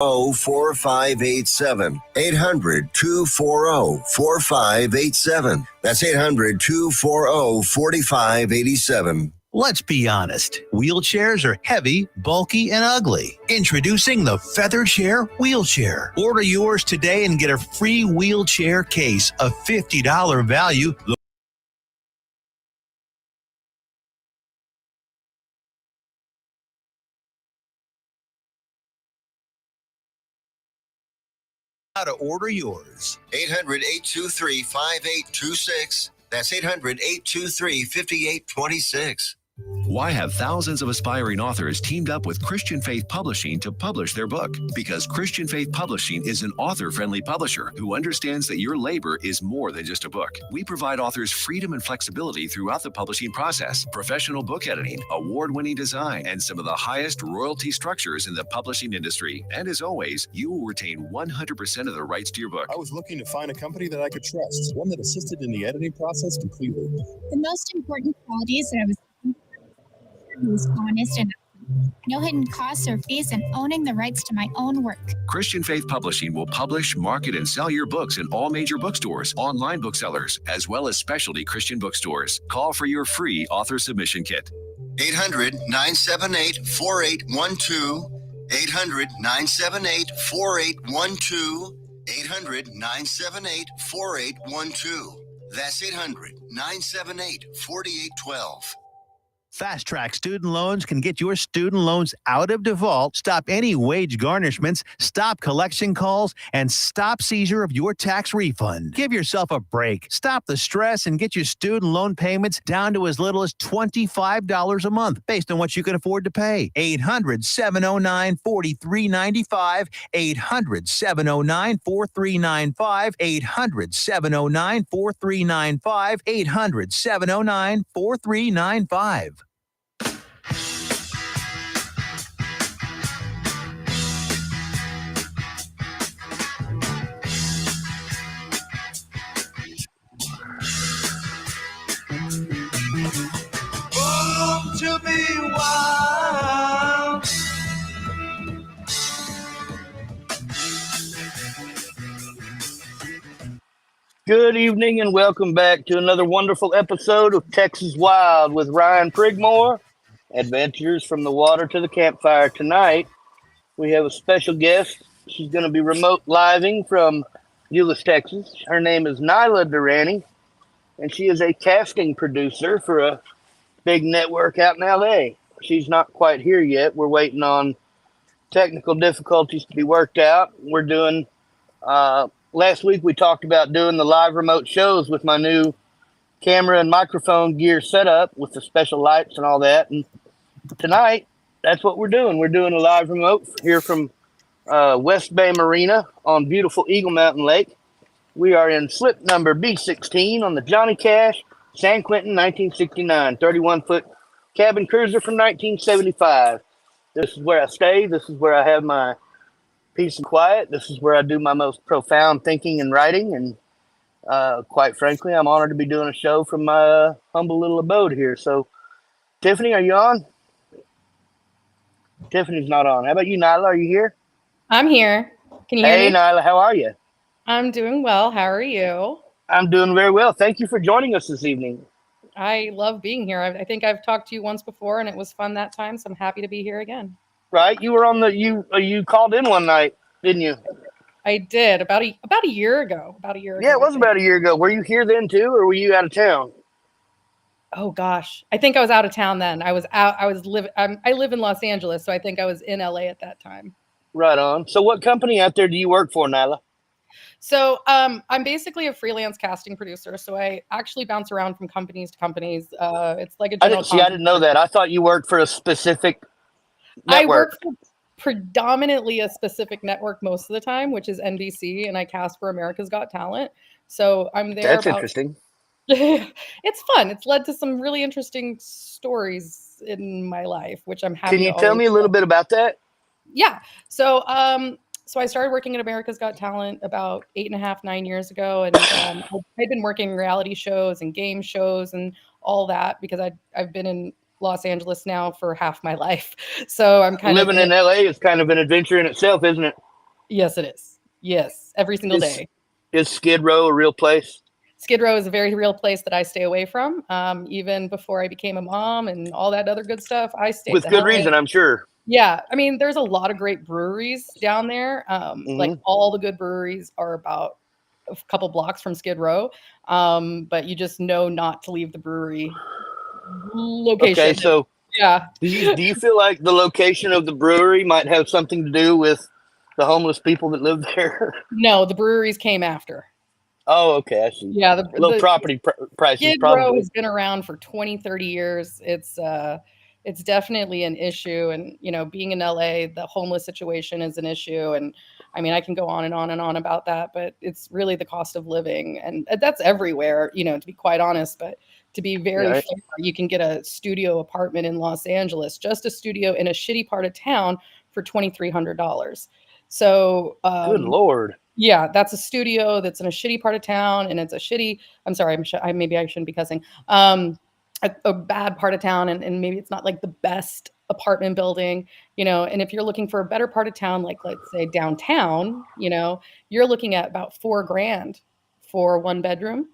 4587. 800-240-4587. That's 800-240-4587. Let's be honest, wheelchairs are heavy, bulky, and ugly. Introducing the Feather Chair Wheelchair. Order yours today and get a free wheelchair case, a $50 value. How to order yours. 800-823-5826. That's 800-823-5826. Why have thousands of aspiring authors teamed up with Christian Faith Publishing to publish their book? Because Christian Faith Publishing is an author-friendly publisher who understands that your labor is more than just a book. We provide authors freedom and flexibility throughout the publishing process, professional book editing, award-winning design, and some of the highest royalty structures in the publishing industry. And as always, you will retain 100% of the rights to your book. I was looking to find a company that I could trust, one that assisted in the editing process completely. The most important qualities that I was honest and no hidden costs or fees, and owning the rights to my own work. Christian Faith Publishing will publish, market, and sell your books in all major bookstores, online booksellers, as well as specialty Christian bookstores. Call for your free author submission kit. 800-978-4812. 800-978-4812. 800-978-4812. That's 800-978-4812. Fast Track Student Loans can get your student loans out of default, stop any wage garnishments, stop collection calls, and stop seizure of your tax refund. Give yourself a break. Stop the stress and get your student loan payments down to as little as $25 a month based on what you can afford to pay. 800-709-4395. 800-709-4395. 800-709-4395. 800-709-4395. To be wild. Good evening and welcome back to another wonderful episode of Texas Wild with Ryan Prigmore, Adventures from the Water to the Campfire. Tonight, we have a special guest. She's going to be remote living from Euless, Texas. Her name is Naela Durrani, and she is a casting producer for a big network out in LA. She's not quite here yet. We're waiting on technical difficulties to be worked out. We're doing, last week we talked about doing the live remote shows with my new camera and microphone gear setup with the special lights and all that. And tonight, that's what we're doing. We're doing a live remote here from West Bay Marina on beautiful Eagle Mountain Lake. We are in slip number B16 on the Johnny Cash San Quentin 1969 31-foot cabin cruiser from 1975. This is where I stay. This is where I have my peace and quiet. This is where I do my most profound thinking and writing. And quite frankly, I'm honored to be doing a show from my humble little abode here. So, Tiffany, are you on? Tiffany's not on. How about you, Naela? Are you here? I'm here. Can you hear me? Hey, Naela, how are you? I'm doing well. How are you? I'm doing very well. Thank you for joining us this evening. I love being here. I think I've talked to you once before, and it was fun that time, so I'm happy to be here again. Right? You were on the you called in one night, didn't you? I did about a year ago. Yeah, it was about a year ago. Were you here then too, or were you out of town? Oh gosh, I think I was out of town then. I live in Los Angeles, so I think I was in LA at that time. Right on. So, what company out there do you work for, Naela? So I'm basically a freelance casting producer. So I actually bounce around from companies to companies. It's like a general I didn't know that. I thought you worked for a specific network. I work for predominantly a specific network most of the time, which is NBC, and I cast for America's Got Talent. So I'm there. That's interesting. It's fun. It's led to some really interesting stories in my life, which I'm happy. Can you tell me a little bit about that? Yeah. So I started working at America's Got Talent about 8.5, 9 years ago. And I've been working reality shows and game shows and all that because I've been in Los Angeles now for half my life. So I'm kind living in LA is kind of an adventure in itself, isn't it? Yes, it is. Yes, every single Is day. is Skid Row a real place? Skid Row is a very real place that I stay away from. Even before I became a mom and all that other good stuff, I stayed With the good hell away. reason, I'm sure. Yeah, I mean, there's a lot of great breweries down there. Like Hmm. all the good breweries are about a couple blocks from Skid Row, but you just know not to leave the brewery Okay, location. so Yeah. do you feel like the location of the brewery might have something to do with the homeless people that live there? No, the breweries came after. Oh, okay, I see. Yeah, Low the property prices, Skid Row probably. has been around for 20, 30 years. It's definitely an issue. And, being in LA, the homeless situation is an issue. And I mean, I can go on and on and on about that, but it's really the cost of living. And that's everywhere, to be quite honest. But to be very Right. fair, you can get a studio apartment in Los Angeles, just a studio in a shitty part of town for $2,300. So, Good Lord. yeah, that's a studio that's in a shitty part of town, and it's a shitty. I'm sorry, maybe I shouldn't be cussing. A bad part of town, and maybe it's not like the best apartment building, And if you're looking for a better part of town, like let's say downtown, you're looking at about $4,000 for one bedroom.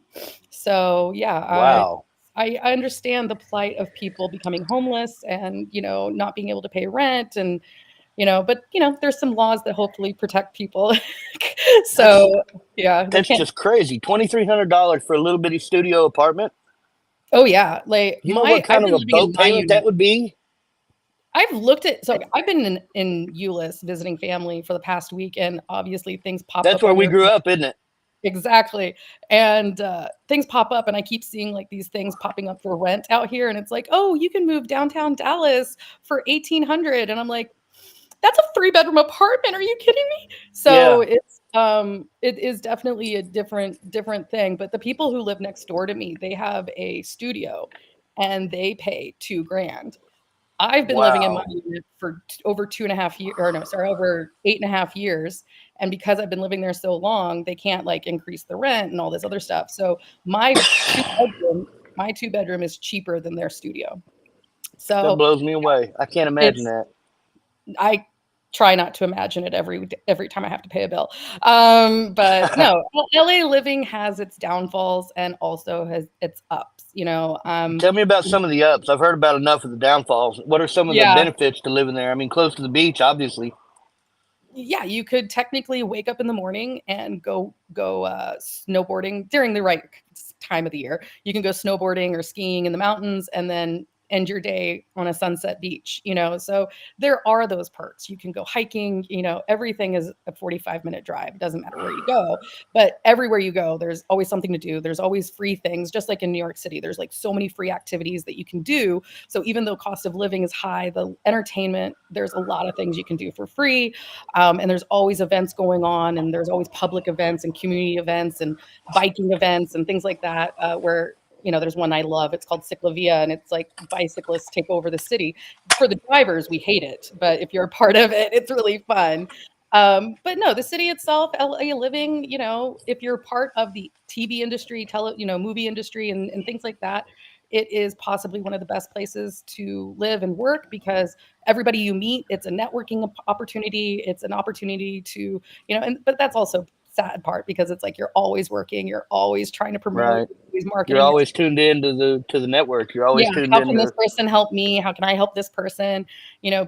So yeah, Wow. I understand the plight of people becoming homeless and not being able to pay rent and but there's some laws that hopefully protect people. That's So yeah, they that's can't. just crazy. $2,300 for a little bitty studio apartment. Oh yeah, like You know what I've kind of been a living in boat my payment unit. that would be? I've looked at so I've been in Euless visiting family for the past week, and obviously things pop That's up where on we your grew up, isn't it? exactly, and things pop up, and I keep seeing like these things popping up for rent out here, and it's like, oh, you can move downtown Dallas for 1,800, and I'm like, that's a 3-bedroom apartment. Are you kidding me? So Yeah. it is definitely a different thing. But the people who live next door to me, they have a studio and they pay $2,000. I've been living in my Wow. unit for over 2.5 years, or no, sorry, over 8.5 years. And because I've been living there so long, they can't like increase the rent and all this other stuff. So my two bedroom is cheaper than their studio. That So blows me away. I can't imagine it's that. I try not to imagine it every time I have to pay a bill. But no, LA living has its downfalls and also has its ups. Tell me about some of the ups. I've heard about enough of the downfalls. What are some of the Yeah, benefits to living there? I mean, close to the beach, obviously. yeah, you could technically wake up in the morning and go snowboarding during the right time of the year. You can go snowboarding or skiing in the mountains, and then end your day on a sunset beach. So there are those perks. You can go hiking. Everything is a 45-minute drive. It doesn't matter where you go, but everywhere you go, there's always something to do. There's always free things. Just like in New York City, there's like so many free activities that you can do. So even though cost of living is high, the entertainment, there's a lot of things you can do for free. And there's always events going on, and there's always public events and community events and biking events and things like that, where there's one I love. It's called Ciclavia, and it's like bicyclists take over the city. For the drivers, we hate it, but if you're a part of it, it's really fun. But no, the city itself, LA living, if you're part of the TV industry, movie industry, and things like that, it is possibly one of the best places to live and work because everybody you meet, it's a networking opportunity. It's an opportunity to, but that's also sad part because it's like you're always working, you're always trying to promote, Right. always You're marketing always yourself. tuned in to the network. You're always Yeah, tuned how in can this to person help me? How can I help this person?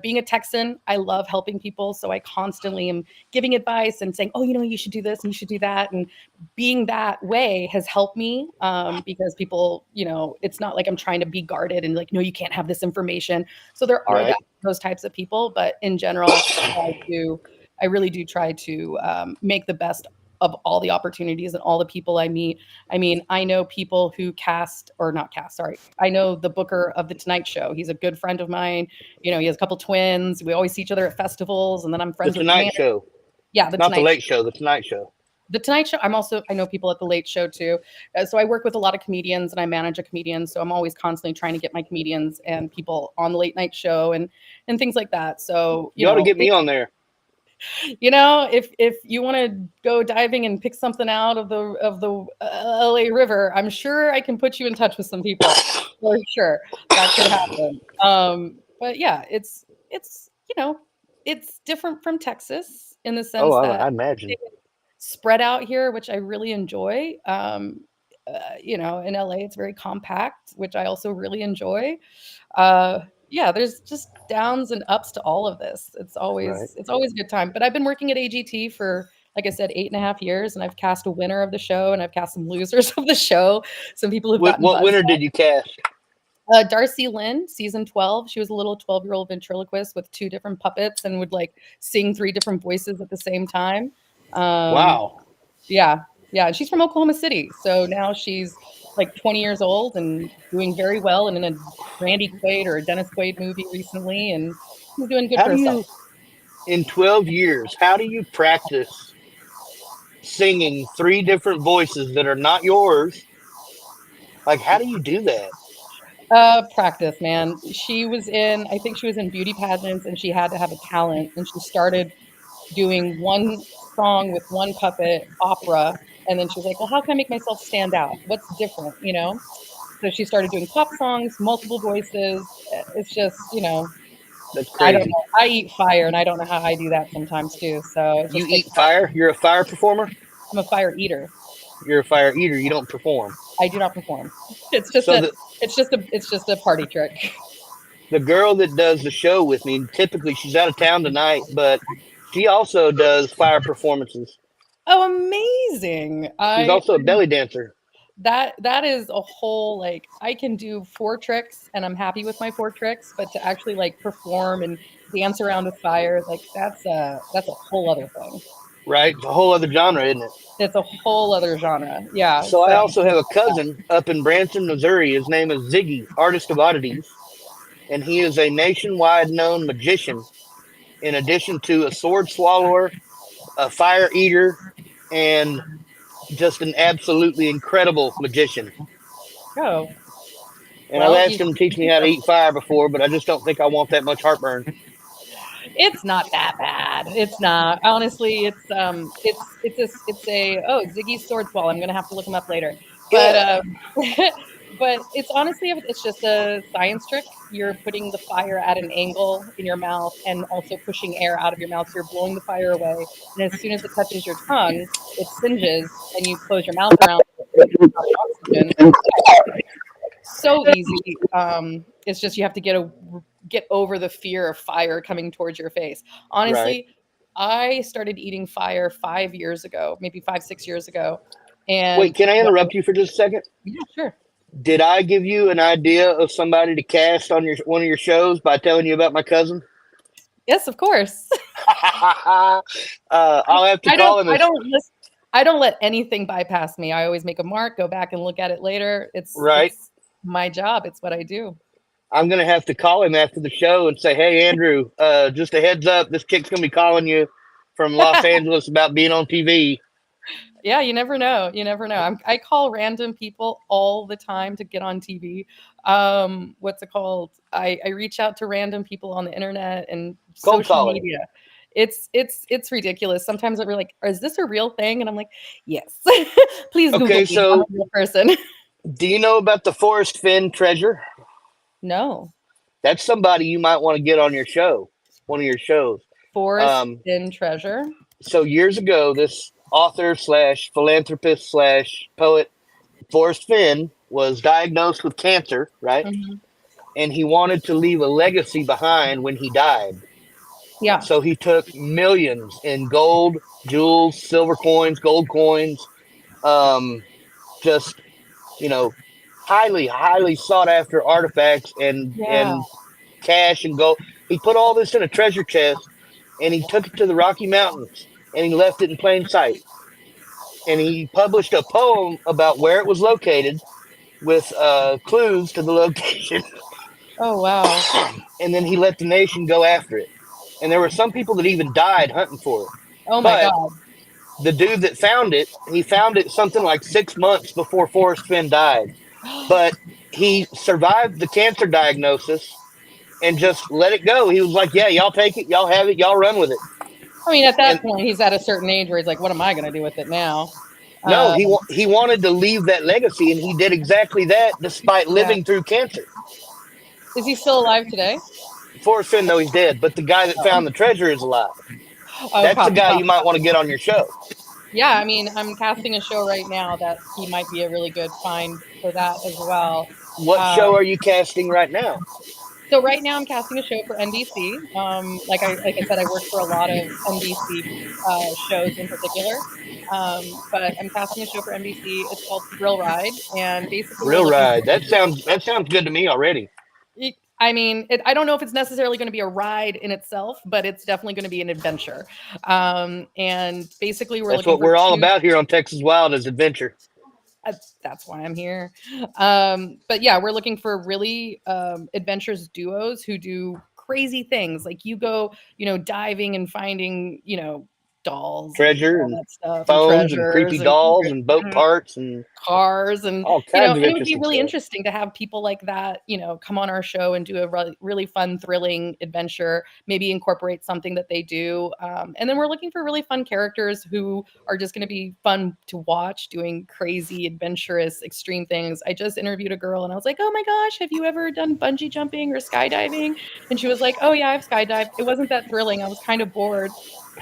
Being a Texan, I love helping people, so I constantly am giving advice and saying, "Oh, you should do this and you should do that." And being that way has helped me because people, it's not like I'm trying to be guarded and like, no, you can't have this information. So there are right. those types of people, but in general, I really do try to make the best of all the opportunities and all the people I meet. I mean, I know people who cast or not cast, sorry. I know the booker of the Tonight Show. He's a good friend of mine. He has a couple twins. We always see each other at festivals, and then I'm The friends with the Tonight manager. Show, Yeah, the not the Tonight Late Show. Show. The Tonight Show. The Tonight Show. I know people at the Late Show too. So I work with a lot of comedians and I manage a comedian. So I'm always constantly trying to get my comedians and people on the late night show and things like that. So, You ought to get me on there. if you want to go diving and pick something out of the LA River, I'm sure I can put you in touch with some people for sure. That could happen. But yeah, it's it's different from Texas. in the sense that I imagine. spread out here, which I really enjoy. In LA, it's very compact, which I also really enjoy. Yeah, there's just downs and ups to all of this. It's always a good time. But I've been working at AGT for, like I said, 8.5 years, and I've cast a winner of the show, and I've cast some losers of the show. Some people who've gotten What winner did you cast? Darcy Lynn, season 12. She was a little 12-year-old ventriloquist with 2 different puppets and would like sing 3 different voices at the same time. Wow. Yeah. And she's from Oklahoma City. So now she's like 20 years old and doing very well and in a Randy Quaid or a Dennis Quaid movie recently. And she's doing good for herself. In 12 years, how do you practice singing 3 different voices that are not yours? Like, how do you do that? Practice, man. I think she was in beauty pageants and she had to have a talent. And she started doing one song with one puppet opera. And then she was like, well, how can I make myself stand out? What's different, So she started doing pop songs, multiple voices. It's just, That's I don't crazy. know. I eat fire and I don't know how I do that sometimes too. So it You just eat takes fire? You're a fire performer? I'm a fire eater. You're a fire eater. You don't perform. I do not perform. It's just a party trick. The girl that does the show with me, typically she's out of town tonight, but she also does fire performances. Oh, amazing. She's also a belly dancer. That is a whole, like, I can do 4 tricks and I'm happy with my 4 tricks, but to actually like perform and dance around with fire, like that's a whole other thing. Right? It's a whole other genre, isn't it? It's a whole other genre. Yeah. So I also have a cousin up in Branson, Missouri. His name is Ziggy, Artist of Oddities, and he is a nationwide known magician. In addition to a sword swallower, a fire eater, and just an absolutely incredible magician. Oh. And I've asked him to teach me how to eat fire before, but I just don't think I want that much heartburn. It's not that bad. It's not. Honestly, it's Ziggy's sword swallow. I'm gonna have to look him up later. But but it's honestly, it's just a science trick. You're putting the fire at an angle in your mouth and also pushing air out of your mouth. So you're blowing the fire away. And as soon as it touches your tongue, it singes and you close your mouth around it. Oxygen. So easy. It's just you have to get over the fear of fire coming towards your face. Honestly, I started eating fire 5 years ago, maybe 5-6 years ago. And wait, can I interrupt you for just a second? Yeah, sure. Did I give you an idea of somebody to cast on one of your shows by telling you about my cousin? Yes, of course. I'll have to call him. I don't let anything bypass me. I always make a mark, go back and look at it later. It's my job. It's what I do. I'm going to have to call him after the show and say, hey, Andrew, just a heads up. This chick's going to be calling you from Los Angeles about being on TV. Yeah, you never know. I call random people all the time to get on TV. What's it called? I reach out to random people on the internet and social media. It's ridiculous. Sometimes we're like, is this a real thing? And I'm like, yes. Please Google me. I'm a real person. Do you know about the Forrest Finn treasure? No. That's somebody you might want to get on your show, one of your shows. Forrest Finn treasure. So years ago, this author / philanthropist / poet Forrest Finn was diagnosed with cancer, right? Mm-hmm. And he wanted to leave a legacy behind when he died. Yeah. So he took millions in gold, jewels, silver coins, gold coins, just, highly, highly sought after artifacts and cash and gold. He put all this in a treasure chest and he took it to the Rocky Mountains and he left it in plain sight. And he published a poem about where it was located with clues to the location. Oh, wow. And then he let the nation go after it. And there were some people that even died hunting for it. Oh, my God. The dude that found it, he found it something like 6 months before Forrest Finn died. But he survived the cancer diagnosis and just let it go. He was like, yeah, y'all take it. Y'all have it. Y'all run with it. I mean, at that point, he's at a certain age where he's like, what am I going to do with it now? No, he wanted to leave that legacy, and he did exactly that despite living through cancer. Is he still alive today? Forrest Finn, no, he's dead. But the guy that found the treasure is alive. That's the guy you might want to get on your show. Yeah, I mean, I'm casting a show right now that he might be a really good find for that as well. What show are you casting right now? So right now I'm casting a show for NBC. Like I said, I work for a lot of NBC shows in particular. But I'm casting a show for NBC. It's called Thrill Ride, and basically we're Real looking Ride. for. That sounds good to me already. I mean, I don't know if it's necessarily going to be a ride in itself, but it's definitely going to be an adventure. And basically, we're That's looking what for we're all two. about here on Texas Wild is adventure. That's why I'm here. But yeah, we're looking for really adventurous duos who do crazy things. Like you go, diving and finding, dolls and Treasure all and that stuff and phones and creepy treasures and dolls and boat parts and cars and all kinds of and it would be interesting really stuff. interesting to have people like that come on our show and do a really fun thrilling adventure, maybe incorporate something that they do, and then we're looking for really fun characters who are just going to be fun to watch doing crazy adventurous extreme things. I just interviewed a girl and I was like, oh my gosh, have you ever done bungee jumping or skydiving? And she was like, oh yeah, I've skydived. It wasn't that thrilling. I was kind of bored.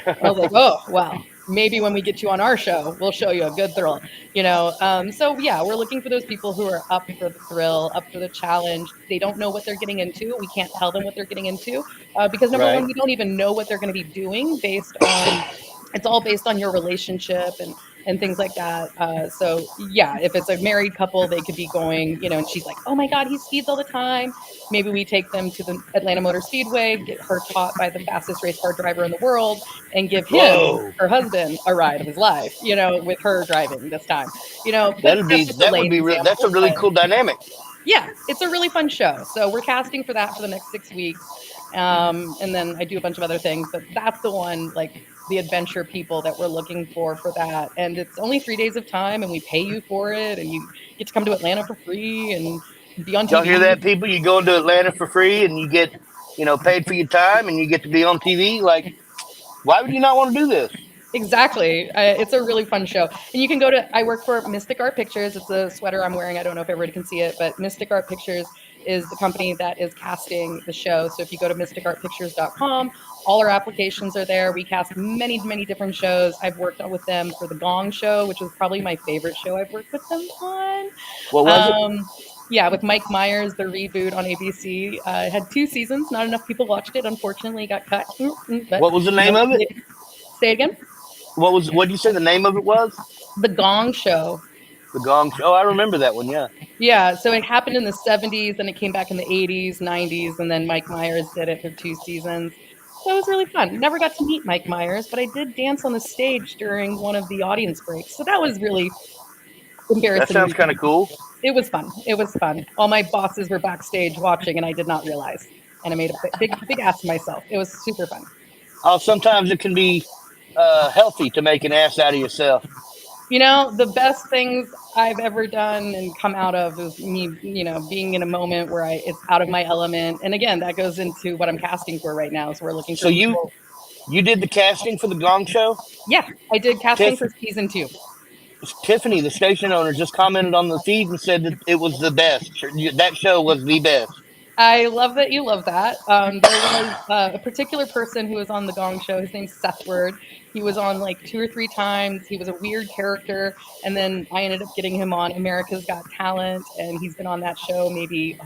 I was like, oh, well, maybe when we get you on our show, we'll show you a good thrill, So yeah, we're looking for those people who are up for the thrill, up for the challenge. They don't know what they're getting into. We can't tell them what they're getting into because number Right. one, we don't even know what they're going to be doing it's all based on your relationship and things like that. So yeah, if it's a married couple, they could be going, and she's like, oh my God, he speeds all the time. Maybe we take them to the Atlanta Motor Speedway, get her taught by the fastest race car driver in the world, and give him, Whoa. her husband, a ride of his life, with her driving this time. But that's just a That would lame be that's a example. really cool dynamic. Yeah, it's a really fun show. So we're casting for that for the next 6 weeks. And then I do a bunch of other things, but that's the one, like the adventure people that we're looking for that. And it's only 3 days of time and we pay you for it. And you get to come to Atlanta for free and be on Y'all TV. hear that, people? You go into Atlanta for free and you get, paid for your time and you get to be on TV. Like, why would you not want to do this? Exactly. It's a really fun show. And you can I work for Mystic Art Pictures. It's a sweater I'm wearing. I don't know if everybody can see it, but Mystic Art Pictures is the company that is casting the show. So if you go to mysticartpictures.com, all our applications are there. We cast many, many different shows. I've worked with them for the Gong Show, which was probably my favorite show I've worked with them on. What was it? Yeah, with Mike Myers, the reboot on ABC. It had 2 seasons. Not enough people watched it. Unfortunately, it got cut. But, What was the name of it? Say it again. What did you say the name of it was? The Gong Show. The Gong Show. Oh, I remember that one. Yeah. Yeah, so it happened in the 70s, and it came back in the 80s, 90s, and then Mike Myers did it for 2 seasons. So it was really fun. Never got to meet Mike Myers, but I did dance on the stage during one of the audience breaks. So that was really embarrassing. That sounds kind of cool. It was fun. It was fun. All my bosses were backstage watching, and I did not realize. And I made a big ass of myself. It was super fun. Oh, sometimes it can be healthy to make an ass out of yourself. The best things I've ever done and come out of is me, being in a moment where it's out of my element. And again, that goes into what I'm casting for right now. So we're looking for. So you did the casting for the Gong Show? Yeah, I did casting for season 2. Tiffany, the station owner, just commented on the feed and said that it was the best. That show was the best. I love that you love that. There was a particular person who was on the Gong Show. His name's Seth Word. He was on like 2 or 3 times. He was a weird character. And then I ended up getting him on America's Got Talent. And he's been on that show maybe,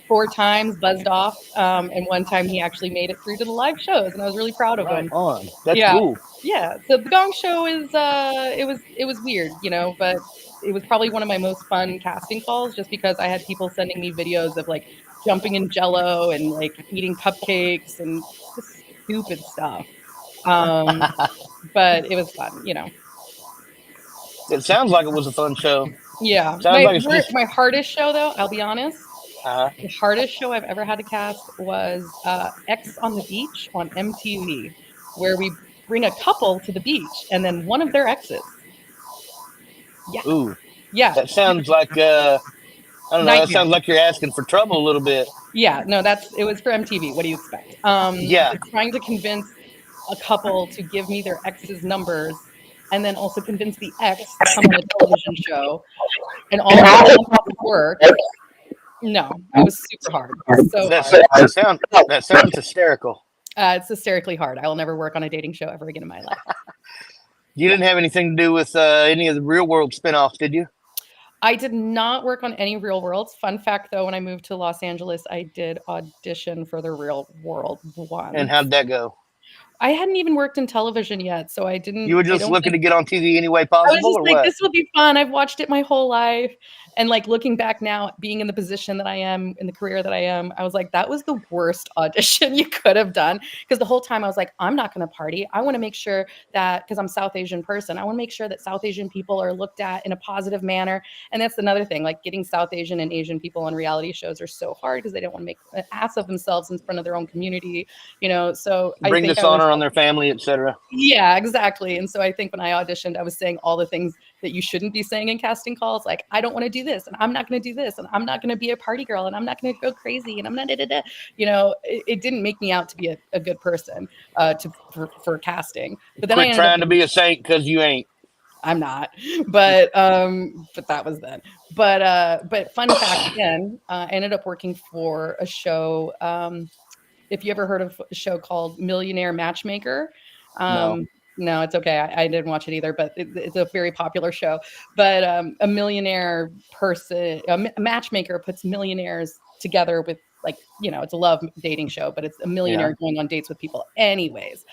4 times, buzzed off. And one time he actually made it through to the live shows. And I was really proud of him. On. That's cool. Yeah. So the Gong Show is, it was weird, but it was probably one of my most fun casting calls just because I had people sending me videos of like jumping in Jello and like eating cupcakes and just stupid stuff. But it was fun, It sounds like it was a fun show. Yeah. My hardest show, though, I'll be honest. The hardest show I've ever had to cast was X on the Beach on MTV, where we bring a couple to the beach and then one of their exes. Yeah. Ooh. Yeah. That sounds like I don't know. That sounds like you're asking for trouble a little bit. Yeah. No, it was for MTV. What do you expect? Yeah. Trying to convince a couple to give me their ex's numbers, and then also convince the ex to come on a television show, and all the work. No, it was super hard. So that sounds hysterical. It's hysterically hard. I will never work on a dating show ever again in my life. You didn't have anything to do with any of the Real World spinoffs, did you? I did not work on any Real Worlds. Fun fact, though, when I moved to Los Angeles, I did audition for the Real World one. And how'd that go? I hadn't even worked in television yet, so I didn't. You were just looking to get on TV any way I was possible, just or like, what? this will be fun. I've watched it my whole life. And like looking back now, being in the position that I am, in the career that I am, I was like, that was the worst audition you could have done. Because the whole time I was like, I'm not going to party. I want to make sure that, because I'm South Asian person, I want to make sure that South Asian people are looked at in a positive manner. And that's another thing, like getting South Asian and Asian people on reality shows are so hard because they don't want to make an ass of themselves in front of their own community, you know? So Bring I think dishonor on their family, etc. Yeah, exactly. And so I think when I auditioned, I was saying all the things that you shouldn't be saying in casting calls. Like, I don't want to do this, and I'm not going to do this, and I'm not going to be a party girl, and I'm not going to go crazy, and I'm not, you know, it didn't make me out to be a good person for casting. But then Quit trying to be a saint because you ain't. I'm not, but that was then. But fun fact again, I ended up working for a show. If you ever heard of a show called Millionaire Matchmaker, no, it's okay. I didn't watch it either, but it's a very popular show. But a millionaire person, a matchmaker puts millionaires together with, like, you know, it's a love dating show, but it's a millionaire going on dates with people. Anyways,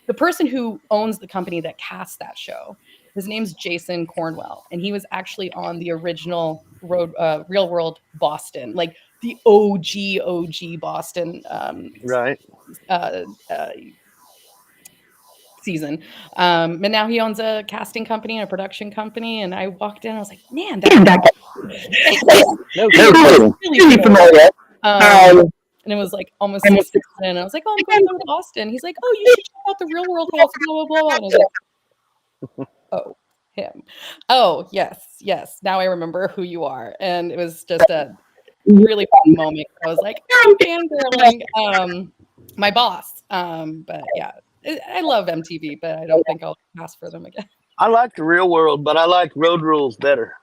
the person who owns the company that cast that show, his name's Jason Cornwell, and he was actually on the original Real World Boston, like the OG Boston season. And now he owns a casting company and a production company. And I walked in, and I was like, man, that really familiar. And it was like almost 6 months in. And I was like, oh, I'm going to go to Boston. He's like, oh, you should check out the Real World house, blah, blah, blah. And I was like, oh, him. Oh, yes. Now I remember who you are. And it was just a really fun moment. I was like, I'm fangirling my boss. But yeah, I love MTV, but I don't think I'll pass for them again. I like the Real World, but I like Road Rules better.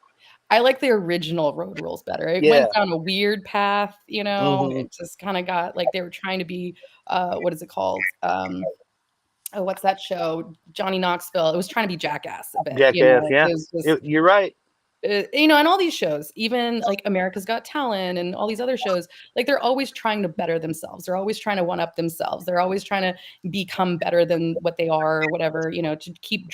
I like the original Road Rules better. It went down a weird path, you know. It just kind of got like they were trying to be, what is it called? What's that show? Johnny Knoxville. It was trying to be Jackass a bit. Jackass, you know? You're right. You know, and all these shows, even like America's Got Talent and all these other shows, like they're always trying to better themselves. They're always trying to one up themselves. They're always trying to become better than what they are or whatever, you know, to keep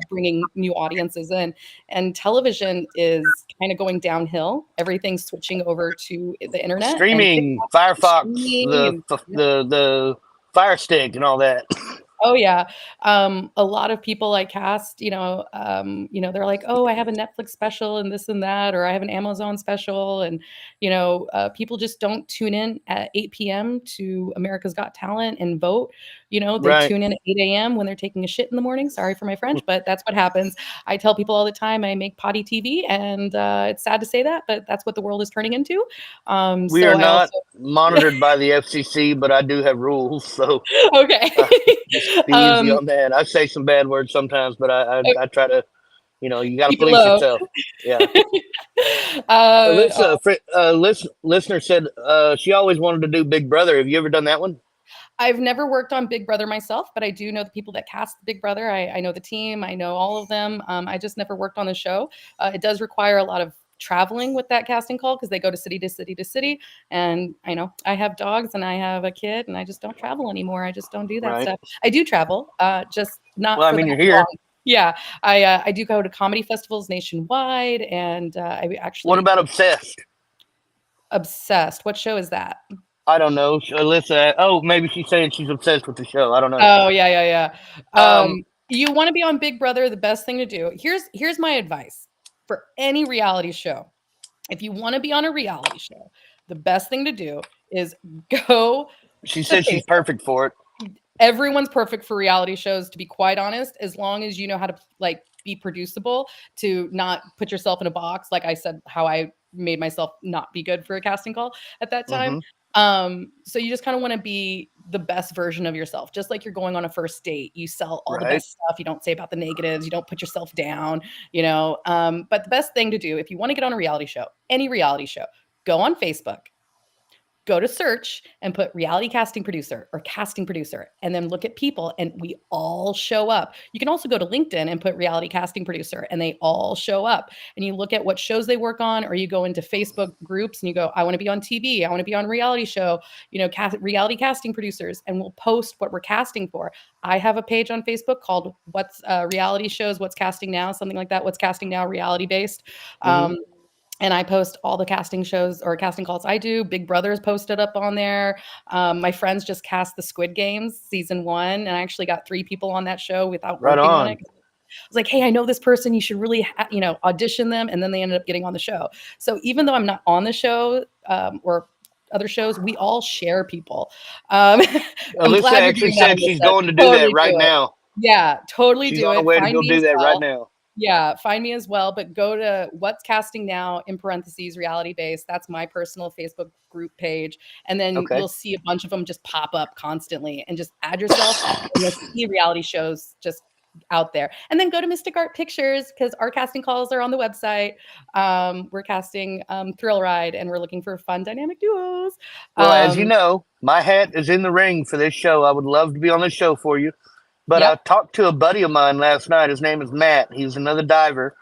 bringing new audiences in. And television is kind of going downhill. Everything's switching over to the internet. Streaming, Firefox, the Fire Stick and all that. Oh yeah. A lot of people I cast, you know, they're like, oh, I have a Netflix special and this and that, or I have an Amazon special. And, you know, people just don't tune in at 8 p.m. to America's Got Talent and vote. You know, they tune in at 8 a.m. when they're taking a shit in the morning. Sorry for my French, but that's what happens. I tell people all the time I make potty TV, and it's sad to say that, but that's what the world is turning into. We are not monitored by the FCC, but I do have rules. So okay. Just be easy on that. I say some bad words sometimes, but I try to, you know, you got to police yourself. Yeah. Listener said she always wanted to do Big Brother. Have you ever done that one? I've never worked on Big Brother myself, but I do know the people that cast Big Brother. I know the team. I know all of them. I just never worked on the show. It does require a lot of traveling with that casting call because they go to city to city to city. And I know I have dogs and I have a kid and I just don't travel anymore. I just don't do that stuff. I do travel, just not. Well, I mean, you're here. Yeah, I do go to comedy festivals nationwide, and I actually. What about Obsessed? Obsessed. What show is that? I don't know. Alyssa. Oh, maybe she's saying she's obsessed with the show. I don't know. Oh yeah. You want to be on Big Brother? The best thing to do. Here's my advice for any reality show. If you want to be on a reality show, the best thing to do is go. She said she's perfect for it. Everyone's perfect for reality shows, to be quite honest, as long as you know how to like be producible, to not put yourself in a box. Like I said, how I made myself not be good for a casting call at that time. So you just kind of want to be the best version of yourself, just like you're going on a first date. You sell all the best stuff. You don't say about the negatives. You don't put yourself down, you know. But the best thing to do if you want to get on a reality show, any reality show, go on Facebook. go to search and put reality casting producer or casting producer, and then look at people, and we all show up. You can also go to LinkedIn and put reality casting producer, and they all show up. And you look at what shows they work on, or you go into Facebook groups and you go, I want to be on TV, I want to be on a reality show, reality casting producers, and we'll post what we're casting for. I have a page on Facebook called What's Reality Shows, What's Casting Now, something like that. What's Casting Now, reality based. And I post all the casting shows or casting calls I do. Big Brother's posted up on there. My friends just cast the Squid Games season 1, and I actually got 3 people on that show without working on it. I was like, hey, I know this person. You should really, audition them. And then they ended up getting on the show. So even though I'm not on the show or other shows, we all share people. Alyssa actually said she's going to do that right now. Yeah, totally do it. She's on the way to go do that right now. Yeah, find me as well, but go to What's Casting Now in parentheses reality based. That's my personal Facebook group page, and then you'll see a bunch of them just pop up constantly. And just add yourself, and you'll see reality shows just out there. And then go to Mystic Art Pictures because our casting calls are on the website. We're casting Thrill Ride, and we're looking for fun dynamic duos. Well, as you know, my hat is in the ring for this show. I would love to be on this show for you. But I talked to a buddy of mine last night. His name is Matt. He's another diver.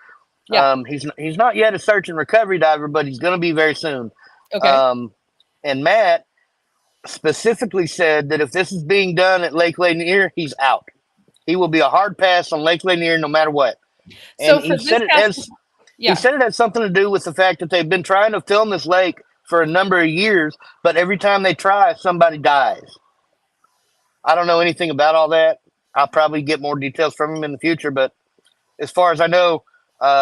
Yeah. He's not yet a search and recovery diver, but he's going to be very soon. Okay. And Matt specifically said that if this is being done at Lake Lanier, he's out. He will be a hard pass on Lake Lanier no matter what. And he said it has something to do with the fact that they've been trying to film this lake for a number of years, but every time they try, somebody dies. I don't know anything about all that. I'll probably get more details from him in the future, but as far as I know,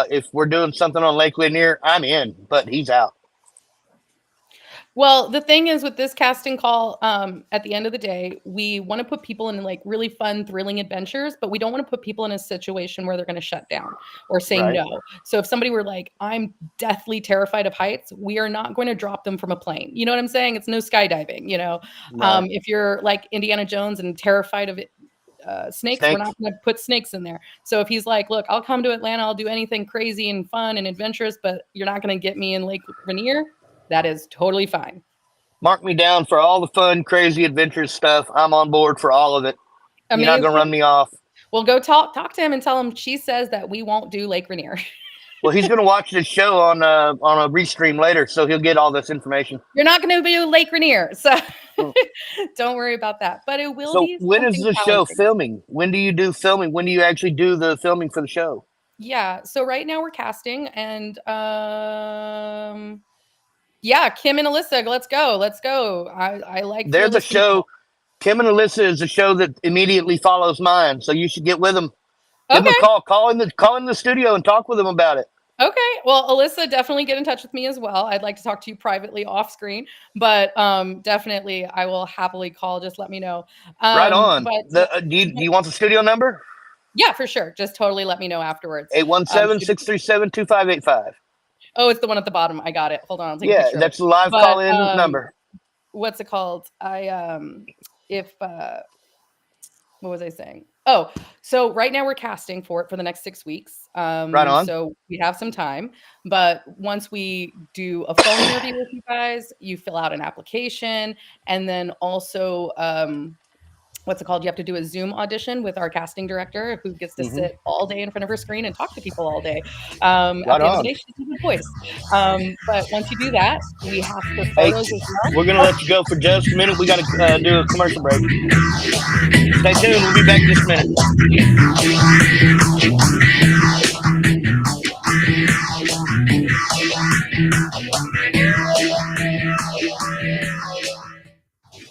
if we're doing something on Lake Lanier, I'm in, but he's out. Well, the thing is with this casting call, at the end of the day, we want to put people in like really fun, thrilling adventures, but we don't want to put people in a situation where they're going to shut down or say no. So if somebody were like, I'm deathly terrified of heights, we are not going to drop them from a plane. You know what I'm saying? It's no skydiving, if you're like Indiana Jones and terrified of it, snakes, we're not going to put snakes in there. So if he's like, look, I'll come to Atlanta, I'll do anything crazy and fun and adventurous, but you're not going to get me in Lake Lanier, that is totally fine. Mark me down for all the fun, crazy, adventurous stuff. I'm on board for all of it. Amazing. You're not going to run me off. Well, go talk to him and tell him she says that we won't do Lake Lanier. Well, he's going to watch this show on a restream later, so he'll get all this information. You're not going to do Lake Lanier, so don't worry about that. But it will be. So when is the show filming? When do you do filming? When do you actually do the filming for the show? Yeah, so right now we're casting, and Kim and Alyssa, let's go. I like. There's a show. Kim and Alyssa is a show that immediately follows mine, so you should get with them. Give them a call. Call in the studio and talk with them about it. Okay. Well, Alyssa, definitely get in touch with me as well. I'd like to talk to you privately off screen, but definitely I will happily call. Just let me know. Right on. But, do you want the studio number? Yeah, for sure. Just totally let me know afterwards. 817-637-2585. Oh, it's the one at the bottom. I got it. Hold on. I'll take a picture. That's the live call-in number. What's it called? What was I saying? Oh, so right now we're casting for it for the next 6 weeks. Right on. So we have some time, but once we do a phone interview with you guys, you fill out an application, and then also, what's it called? You have to do a Zoom audition with our casting director, who gets to sit all day in front of her screen and talk to people all day. At the end of the day, she's a good voice. But once you do that, we have the photos as well. We're going to let you go for just a minute. We got to do a commercial break. Stay tuned. We'll be back in just a minute.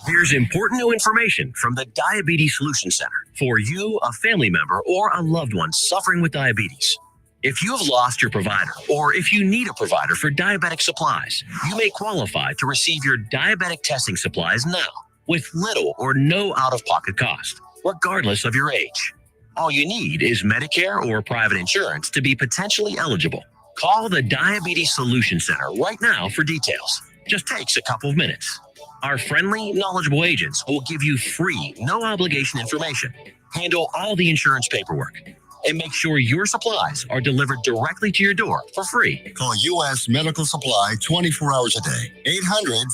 Here's important new information from the Diabetes Solution Center for you, a family member, or a loved one suffering with diabetes. If you have lost your provider, or if you need a provider for diabetic supplies, you may qualify to receive your diabetic testing supplies now with little or no out-of-pocket cost, regardless of your age. All you need is Medicare or private insurance to be potentially eligible. Call the Diabetes Solution Center right now for details. Just takes a couple of minutes. Our friendly, knowledgeable agents will give you free, no-obligation information, handle all the insurance paperwork, and make sure your supplies are delivered directly to your door for free. Call U.S. Medical Supply 24 hours a day.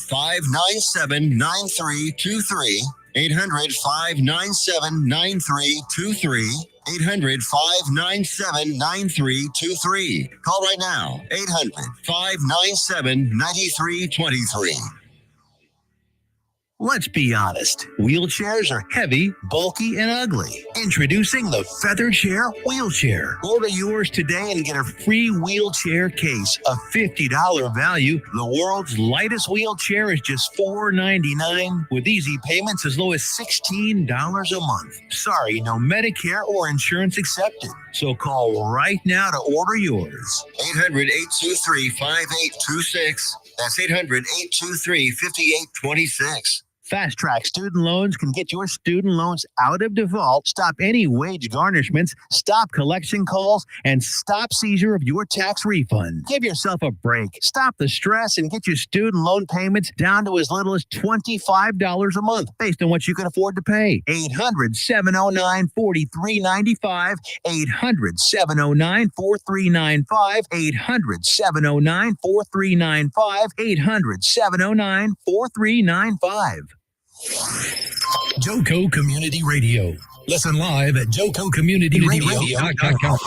800-597-9323. 800-597-9323. 800-597-9323. Call right now. 800-597-9323. Let's be honest. Wheelchairs are heavy, bulky, and ugly. Introducing the Feather Chair Wheelchair. Order yours today and get a free wheelchair case. A $50 value. The world's lightest wheelchair is just $4.99 with easy payments as low as $16 a month. Sorry, no Medicare or insurance accepted. So call right now to order yours. 800-823-5826. That's 800-823-5826. Fast Track Student Loans can get your student loans out of default, stop any wage garnishments, stop collection calls, and stop seizure of your tax refund. Give yourself a break. Stop the stress and get your student loan payments down to as little as $25 a month based on what you can afford to pay. 800-709-4395. 800-709-4395. 800-709-4395. 800-709-4395. Joco Community Radio. Listen live at jococommunityradio.com.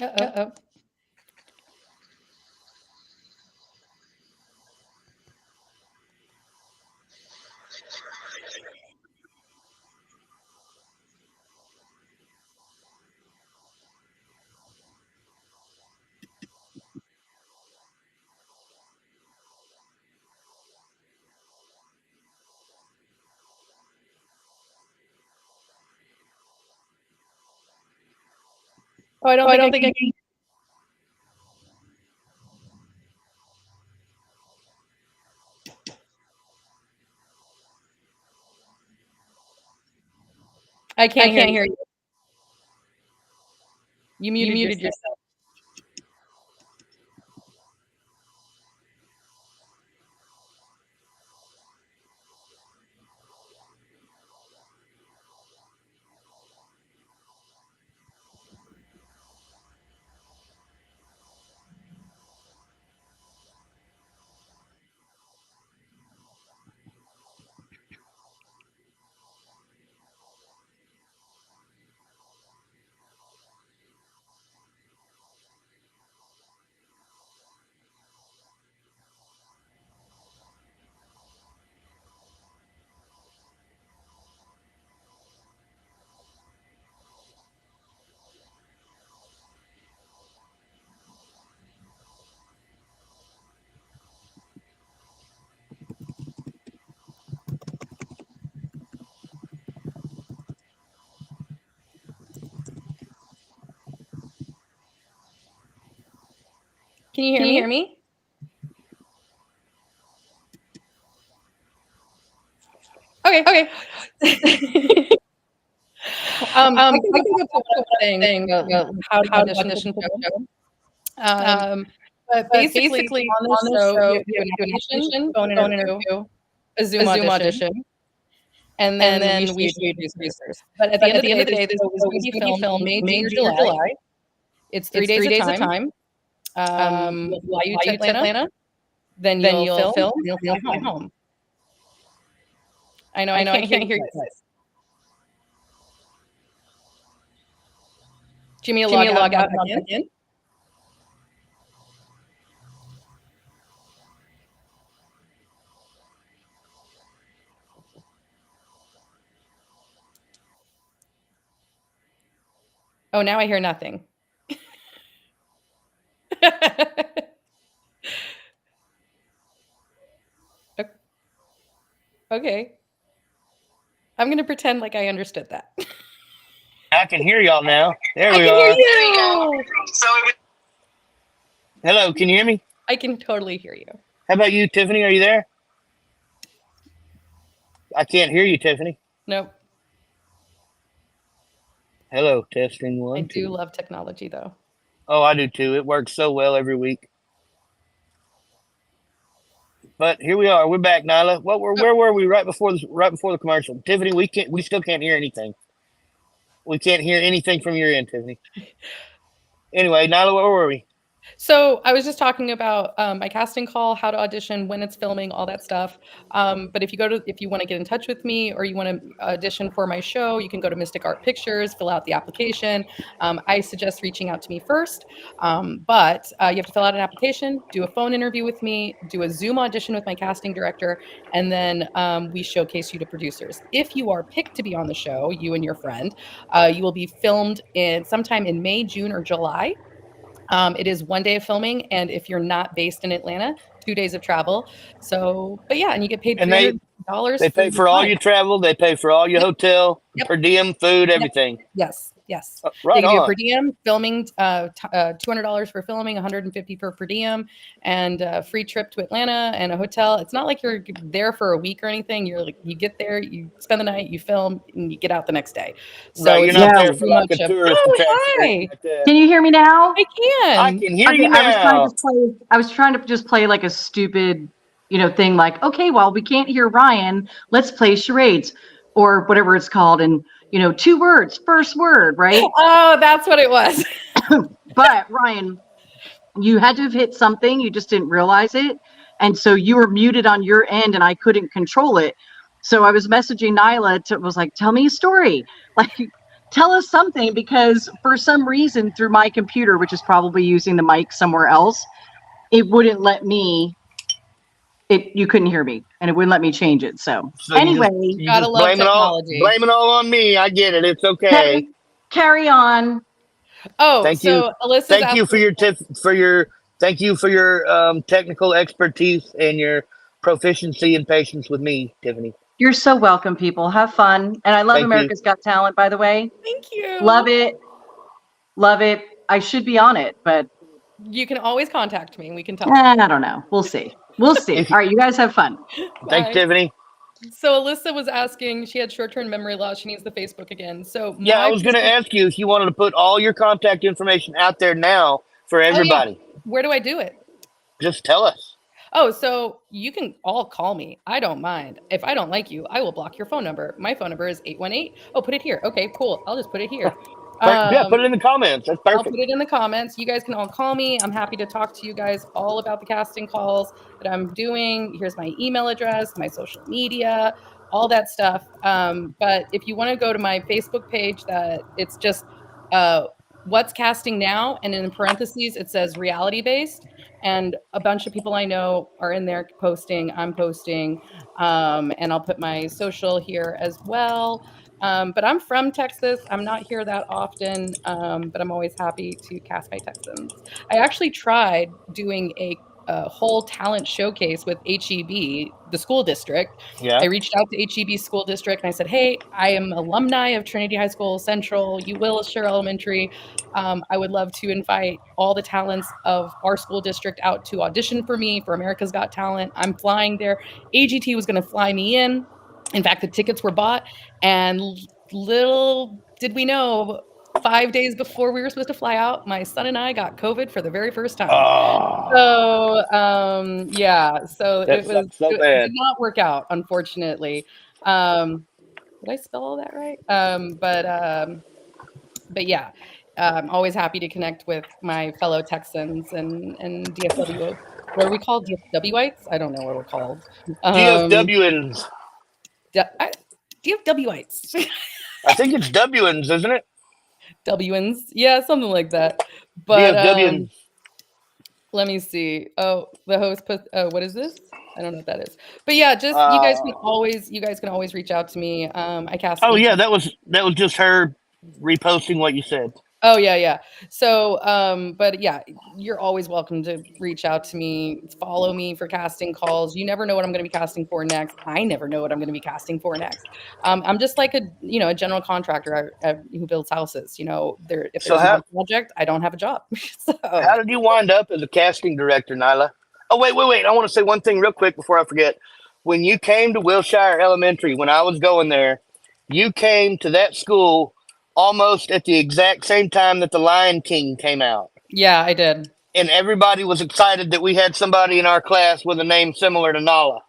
Uh-oh. Oh, I don't think I can. I can't hear you. You muted yourself. Can you hear me? Okay. I can go to one thing how to audition for the show. But basically on the show, you have an audition, phone interview, a Zoom audition, and then we should do research. But at the end of the day, this is going to be filmed May, June, or July. It's 3 days at a time. We'll fly you to Atlanta. Then you'll film. You'll fly home. I know. I can't hear you guys. Jimmy, log out again. Oh, now I hear nothing. Okay. I'm going to pretend like I understood that. I can hear y'all now. There I we can are. hear you. Hello, can you hear me? I can totally hear you. How about you, Tiffany? Are you there? I can't hear you, Tiffany. Nope. Hello, testing I one, do two. love technology, though. Oh, I do too. It works so well every week. But here we are. We're back, Nyla. Where were we right before the commercial? Tiffany, we still can't hear anything. We can't hear anything from your end, Tiffany. Anyway, Nyla, where were we? So I was just talking about my casting call, how to audition, when it's filming, all that stuff. But if you want to get in touch with me or you want to audition for my show, you can go to Mystic Art Pictures, fill out the application. I suggest reaching out to me first, but you have to fill out an application, do a phone interview with me, do a Zoom audition with my casting director, and then we showcase you to producers. If you are picked to be on the show, you and your friend, you will be filmed sometime in May, June, or July. It is 1 day of filming, and if you're not based in Atlanta, 2 days of travel. So, but yeah, and you get paid And $300 they pay for all your travel. They pay for all your hotel, per diem, food, everything. Yes. Right They give you a on. per diem, filming, $200 for filming, $150 for per diem, and a free trip to Atlanta and a hotel. It's not like you're there for a week or anything. You get there, you spend the night, you film, and you get out the next day. So right, you're not there for pretty like much a tourist attraction or anything like that. Can you hear me now? I can. I can hear Okay, you now. I was trying to just play like a stupid, thing like, okay, well, we can't hear Ryan. Let's play charades or whatever it's called. And, 2 words, first word, right? Oh, that's what it was. But Ryan, you had to have hit something. You just didn't realize it. And so you were muted on your end and I couldn't control it. So I was messaging Nyla was like, tell me a story. Like, tell us something, because for some reason through my computer, which is probably using the mic somewhere else, it wouldn't let me. You couldn't hear me, and it wouldn't let me change it. So anyway, you gotta love technology. Blame it all on me. I get it. It's okay. Carry on. Oh, thank so you. Alyssa's Thank you for your technical expertise and your proficiency and patience with me, Tiffany. You're so welcome, people. Have fun. And I love Thank America's Got Talent, by the way. Thank you. Love it. Love it. I should be on it, but you can always contact me and we can talk. I don't know. We'll see. We'll see. All right, you guys have fun. Thanks, Tiffany. So Alyssa was asking, she had short-term memory loss. She needs the Facebook again. So yeah, I was going to ask you if you wanted to put all your contact information out there now for everybody. Oh, yeah. Where do I do it? Just tell us. Oh, so you can all call me. I don't mind. If I don't like you, I will block your phone number. My phone number is 818. Oh, put it here. Okay, cool. I'll just put it here. Yeah, put it in the comments. That's perfect. I'll put it in the comments. You guys can all call me. I'm happy to talk to you guys all about the casting calls that I'm doing. Here's my email address, my social media, all that stuff. But if you want to go to my Facebook page, that it's just What's Casting Now, and in parentheses it says reality based, and a bunch of people I know are in there posting. I'm posting, and I'll put my social here as well. But I'm from Texas. I'm not here that often, but I'm always happy to cast my Texans. I actually tried doing a whole talent showcase with HEB, the school district. Yeah. I reached out to HEB school district and I said, hey, I am alumni of Trinity High School Central, Wilshire Elementary. I would love to invite all the talents of our school district out to audition for me for America's Got Talent. I'm flying there. AGT was going to fly me in. In fact, the tickets were bought, and little did we know, 5 days before we were supposed to fly out, my son and I got COVID for the very first time. So, yeah, so it did not work out, unfortunately. Did I spell all that right? But yeah, I'm always happy to connect with my fellow Texans and DFW. What are we called? DFWites? I don't know what we're called. DFWians. DFWites. I think it's W'ns, isn't it? W'ns, yeah, something like that. But DFWians. Let me see. Oh, the host put. Oh, what is this? I don't know what that is. But yeah, just you guys can always reach out to me. I cast. Oh yeah, that was just her reposting what you said. Oh yeah. So, but yeah, you're always welcome to reach out to me, follow me for casting calls. You never know what I'm going to be casting for next. I never know what I'm going to be casting for next. I'm just like a general contractor who builds houses. If So there's not a project, I don't have a job. So how did you wind up as a casting director, Nyla? Oh, wait. I want to say one thing real quick before I forget. When you came to Wilshire Elementary, when I was going there, you came to that school almost at the exact same time that The Lion King came out. Yeah, I did. And everybody was excited that we had somebody in our class with a name similar to Nala.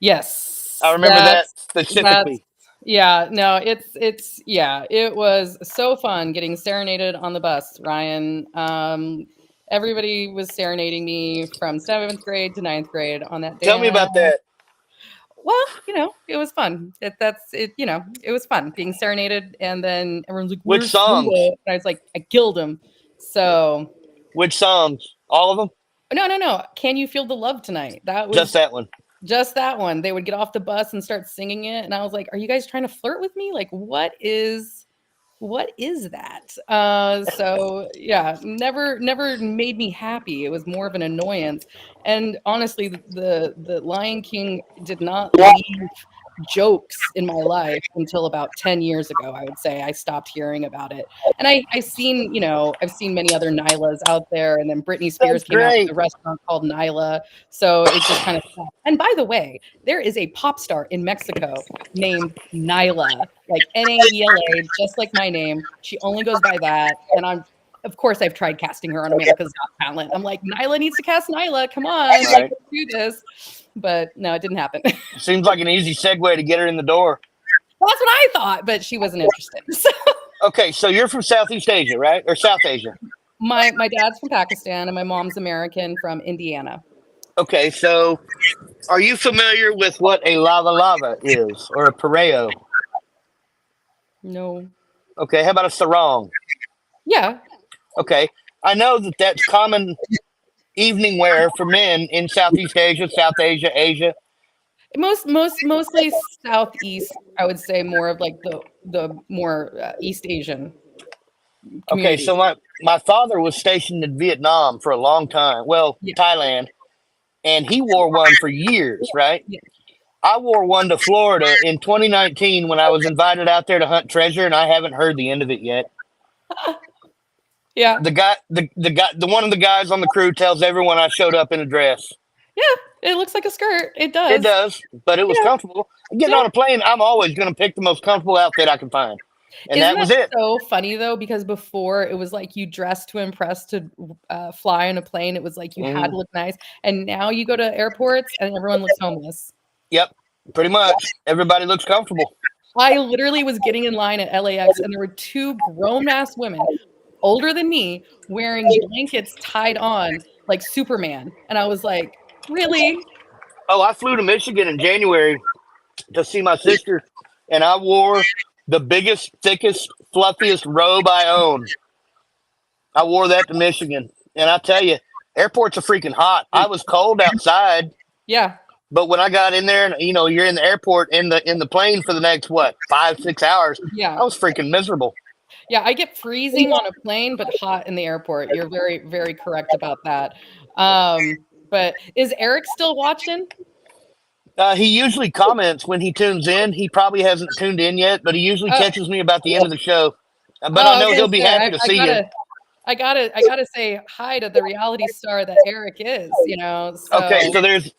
Yes. I remember that specifically. Yeah, no, it was so fun getting serenaded on the bus, Ryan. Everybody was serenading me from 7th grade to 9th grade on that day. Tell me about that. Well, it was fun. It was fun being serenaded, and then everyone's like, Which songs? And I was like, I killed him. So, which songs? All of them? No. Can You Feel the Love Tonight? That was just that one. Just that one. They would get off the bus and start singing it, and I was like, "Are you guys trying to flirt with me? Like, what is that?" So yeah, never made me happy. It was more of an annoyance. And honestly, the Lion King did not leave jokes in my life until about 10 years ago. I would say I stopped hearing about it. And I've seen many other Nylas out there, and then Britney Spears came out with a restaurant called Naela. So it's just kind of, and by the way, there is a pop star in Mexico named Naela, like Naela, just like my name. She only goes by that. And of course, I've tried casting her on America's Got Talent. I'm like, Nyla needs to cast Naela. Come on, right. let's do this. But no, it didn't happen. Seems like an easy segue to get her in the door. That's what I thought, but she wasn't interested. So. Okay, so you're from Southeast Asia, right? Or South Asia? My dad's from Pakistan, and my mom's American from Indiana. Okay, so are you familiar with what a lava lava is, or a pareo? No. Okay, how about a sarong? Yeah. Okay, I know that's common evening wear for men in Southeast Asia, South Asia, Asia. Mostly Southeast, I would say, more of like the more East Asian community. Okay, so my father was stationed in Vietnam for a long time. Well, yeah. Thailand, and he wore one for years, right? Yeah. I wore one to Florida in 2019 when I was invited out there to hunt treasure, and I haven't heard the end of it yet. Yeah. The one of the guys on the crew tells everyone I showed up in a dress. Yeah, it looks like a skirt. It does. It does, but it was comfortable. Getting on a plane, I'm always going to pick the most comfortable outfit I can find. And that was it. So funny though, because before it was like you dressed to impress to fly on a plane. It was like you had to look nice, and now you go to airports and everyone looks homeless. Yep, pretty much. Everybody looks comfortable. I literally was getting in line at LAX, and there were two grown-ass women, older than me, wearing blankets tied on like Superman, and I was like, really? Oh, I flew to Michigan in January to see my sister, and I wore the biggest, thickest, fluffiest robe I own. I wore that to Michigan. And I tell you, airports are freaking hot. I was cold outside. Yeah. But when I got in there, and you're in the airport in the plane for the next 5-6 hours. Yeah. I was freaking miserable. Yeah, I get freezing on a plane, but hot in the airport. You're very, very correct about that. But is Eric still watching? He usually comments when he tunes in. He probably hasn't tuned in yet, but he usually catches me about the end of the show. But I know he'll be happy to see you. I gotta say hi to the reality star that Eric is. So.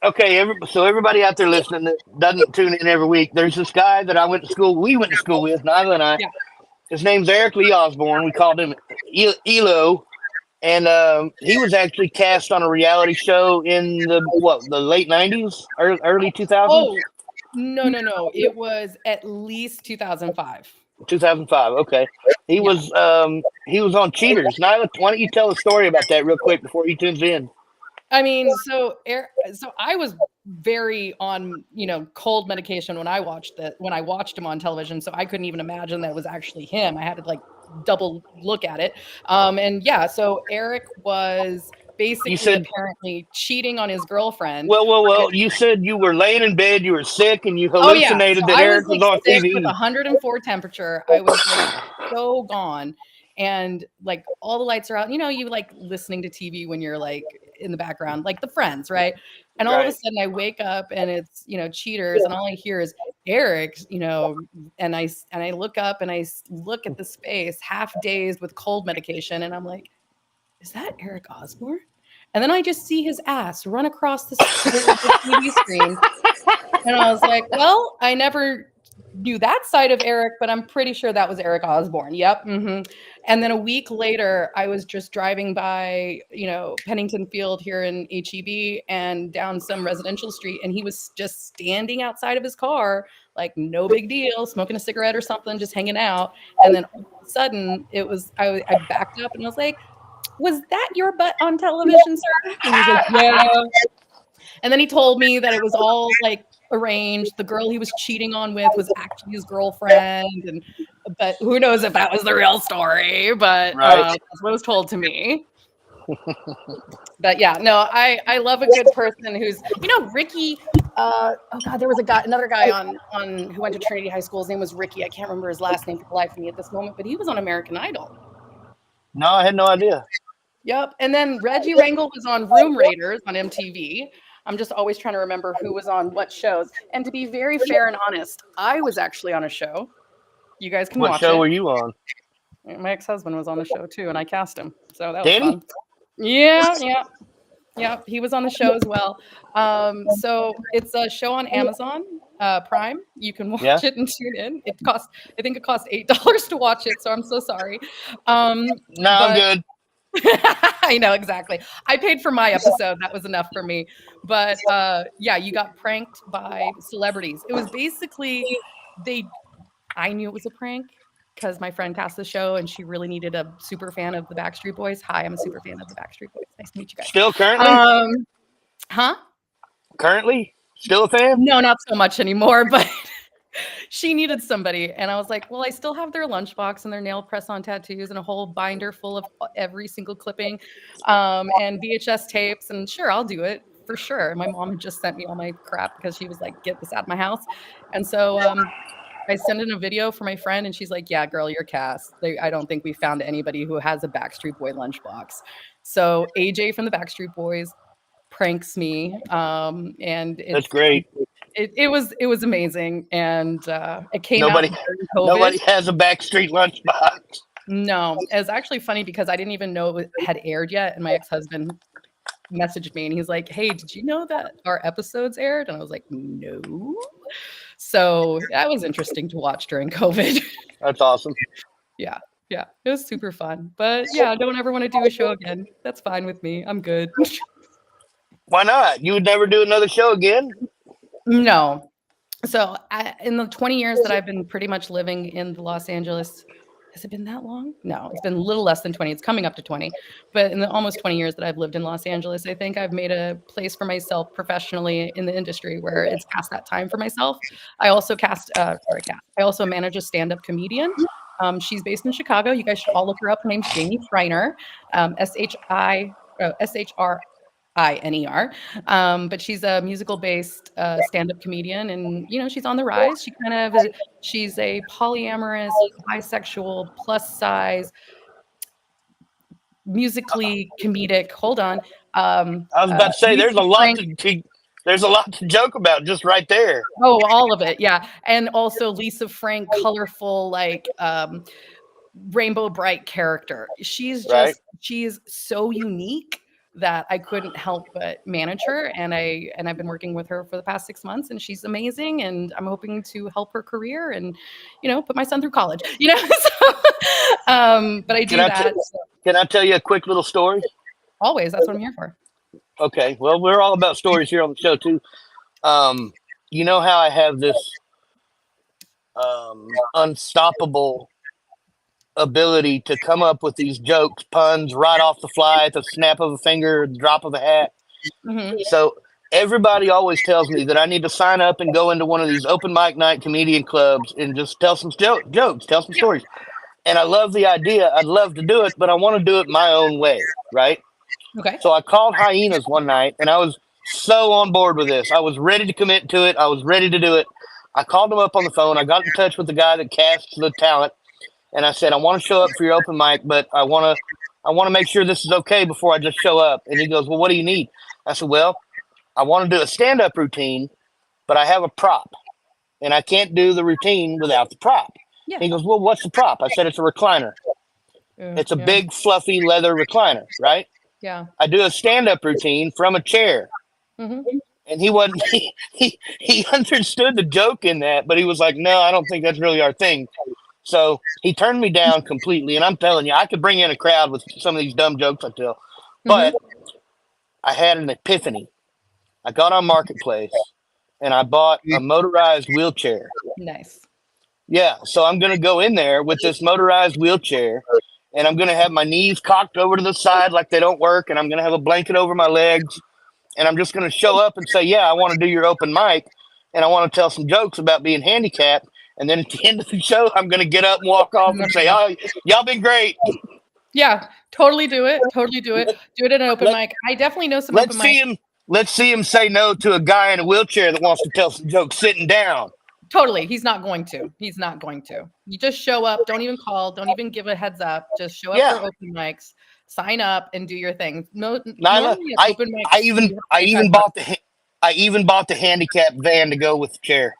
Okay, so everybody out there listening that doesn't tune in every week, there's this guy that we went to school with, Nyla and I. Yeah. His name's Eric Lee Osborne. We called him ELO. And he was actually cast on a reality show in the late 90s, early 2000s? Oh, no. It was at least 2005. 2005, okay. He was on Cheaters. Nyla, why don't you tell a story about that real quick before he tunes in? I mean, so I was very on, cold medication when I watched him on television, so I couldn't even imagine that it was actually him. I had to double look at it. And yeah, so Eric was basically apparently cheating on his girlfriend. Well, you said you were laying in bed, you were sick, and you hallucinated that Eric was on TV. With 104 temperature. I was so gone. and like all the lights are out. You know, you like listening to TV when you're like in the background, like the Friends, right? And all of a sudden I wake up and it's, you know, cheaters, and all I hear is Eric, you know, and I look up and I look at the space, half dazed with cold medication, and I'm like, is that Eric Osborne? And then I just see his ass run across the TV screen. And I was like, well, I never knew that side of Eric, but I'm pretty sure that was Eric Osborne. Yep. And then a week later, I was just driving by, you know, Pennington Field here in HEB and down some residential street. And he was just standing outside of his car, like no big deal, smoking a cigarette or something, just hanging out. And then all of a sudden it was, I backed up and I was like, was that your butt on television, sir? And he was like, yeah. And then he told me that it was all like arranged. The girl he was cheating on with was actually his girlfriend, but who knows if that was the real story? But that's what was told to me. But yeah, no, I love a good person who's, you know, Ricky. Oh God, there was another guy on who went to Trinity High School. His name was Ricky. I can't remember his last name for the life of me at this moment, but he was on American Idol. No, I had no idea. Yep. And then Reggie Rangel was on Room Raiders on MTV. I'm just always trying to remember who was on what shows. And to be very fair and honest, I was actually on a show. You guys can watch it. What show were you on? My ex-husband was on the show too, and I cast him. So that was Danny? fun. Yeah. He was on the show as well. So it's a show on Amazon Prime. You can watch it and tune in. I think it costs $8 to watch it, so I'm so sorry. I'm good. I know, exactly. I paid for my episode. That was enough for me. But yeah, you got pranked by celebrities. It was basically I knew it was a prank because my friend cast the show and she really needed a super fan of the Backstreet Boys. Hi, I'm a super fan of the Backstreet Boys. Nice to meet you guys. Still currently? Huh? Currently? Still a fan? No, not so much anymore, but she needed somebody. And I was like, well, I still have their lunchbox and their nail press-on tattoos and a whole binder full of every single clipping and VHS tapes. And sure, I'll do it for sure. My mom had just sent me all my crap because she was like, get this out of my house. And so I sent in a video for my friend and she's like, yeah, girl, you're cast. I don't think we found anybody who has a Backstreet Boy lunchbox. So AJ from the Backstreet Boys pranks me. And that's great. It was amazing, and it came out. Nobody has a Backstreet lunchbox. No, it's actually funny because I didn't even know it had aired yet, and my ex-husband messaged me, and he's like, "Hey, did you know that our episodes aired?" And I was like, "No." So that was interesting to watch during COVID. That's awesome. Yeah, it was super fun. But yeah, I don't ever want to do a show again. That's fine with me. I'm good. Why not? You would never do another show again? No. So in the 20 years that I've been pretty much living in Los Angeles, has it been that long? No, it's been a little less than 20. It's coming up to 20. But in the almost 20 years that I've lived in Los Angeles, I think I've made a place for myself professionally in the industry where it's past that time for myself. I also I also manage a stand-up comedian. She's based in Chicago. You guys should all look her up. Her name's Jamie Freiner, SHRINER. But she's a musical-based stand-up comedian, and she's on the rise. She's a polyamorous, bisexual, plus-size, musically comedic. Hold on. I was about to say there's a lot to joke about just right there. Oh, all of it, yeah. And also Lisa Frank, colorful, like rainbow bright character. She's so unique that I couldn't help but manage her, and I've been working with her for the past 6 months, and she's amazing, and I'm hoping to help her career and put my son through college. So, but I do that. Can I tell you a quick little story? Always, that's what I'm here for. Okay, well, we're all about stories here on the show too. You know how I have this unstoppable ability to come up with these jokes, puns right off the fly at the snap of a finger, drop of a hat. Mm-hmm. So everybody always tells me that I need to sign up and go into one of these open mic night comedian clubs and just tell some jokes, tell some stories. And I love the idea. I'd love to do it, but I want to do it my own way, right? Okay. So I called Hyenas one night, and I was so on board with this. I was ready to commit to it. I was ready to do it. I called him up on the phone. I got in touch with the guy that casts the talent. And I said, I want to show up for your open mic, but I want to make sure this is okay before I just show up. And he goes, well, what do you need? I said, well, I want to do a stand-up routine, but I have a prop, and I can't do the routine without the prop. Yeah. He goes, well, what's the prop? I said, it's a recliner. It's a big, fluffy leather recliner, right? Yeah. I do a stand-up routine from a chair. Mm-hmm. And he wasn't, he understood the joke in that, but he was like, no, I don't think that's really our thing. So he turned me down completely. And I'm telling you, I could bring in a crowd with some of these dumb jokes I tell. But I had an epiphany. I got on Marketplace and I bought a motorized wheelchair. Nice. Yeah. So I'm going to go in there with this motorized wheelchair, and I'm going to have my knees cocked over to the side like they don't work. And I'm going to have a blanket over my legs. And I'm just going to show up and say, yeah, I want to do your open mic. And I want to tell some jokes about being handicapped. And then at the end of the show, I'm going to get up and walk off and say, oh, y'all been great. Yeah, totally do it. Totally do it. Do it at an open mic. I definitely know some open mics. Let's see him say no to a guy in a wheelchair that wants to tell some jokes sitting down. Totally. He's not going to. He's not going to. You just show up. Don't even call. Don't even give a heads up. Just show up for open mics. Sign up and do your thing. Naela, I even bought the handicap van to go with the chair.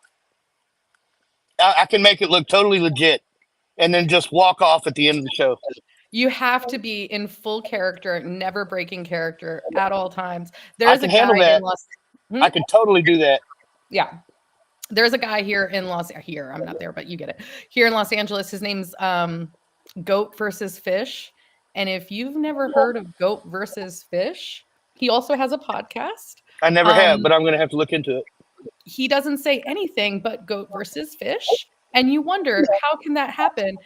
I can make it look totally legit, and then just walk off at the end of the show. You have to be in full character, never breaking character at all times. I can handle that. I can totally do that. Yeah. There's a guy here in I'm not there, but you get it. Here in Los Angeles, his name's Goat versus Fish. And if you've never heard of Goat versus Fish, he also has a podcast. I never have, but I'm going to have to look into it. He doesn't say anything but goat versus fish. And you wonder, how can that happen?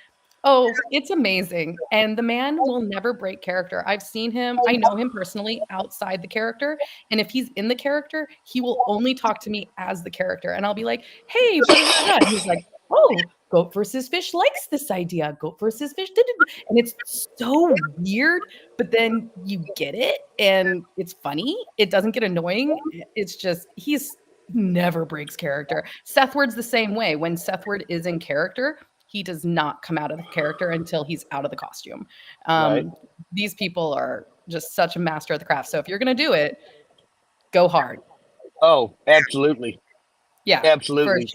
Oh, it's amazing. And the man will never break character. I've seen him. I know him personally outside the character. And if he's in the character, he will only talk to me as the character. And I'll be like, hey, and he's like, oh, goat versus fish likes this idea. Goat versus fish. And it's so weird, but then you get it and it's funny. It doesn't get annoying. It's just, he's never breaks character. Seth Word's the same way. When Seth Word is in character, he does not come out of the character until he's out of the costume. Right. These people are just such a master of the craft. So if you're going to do it, go hard. Oh, absolutely. Yeah, absolutely.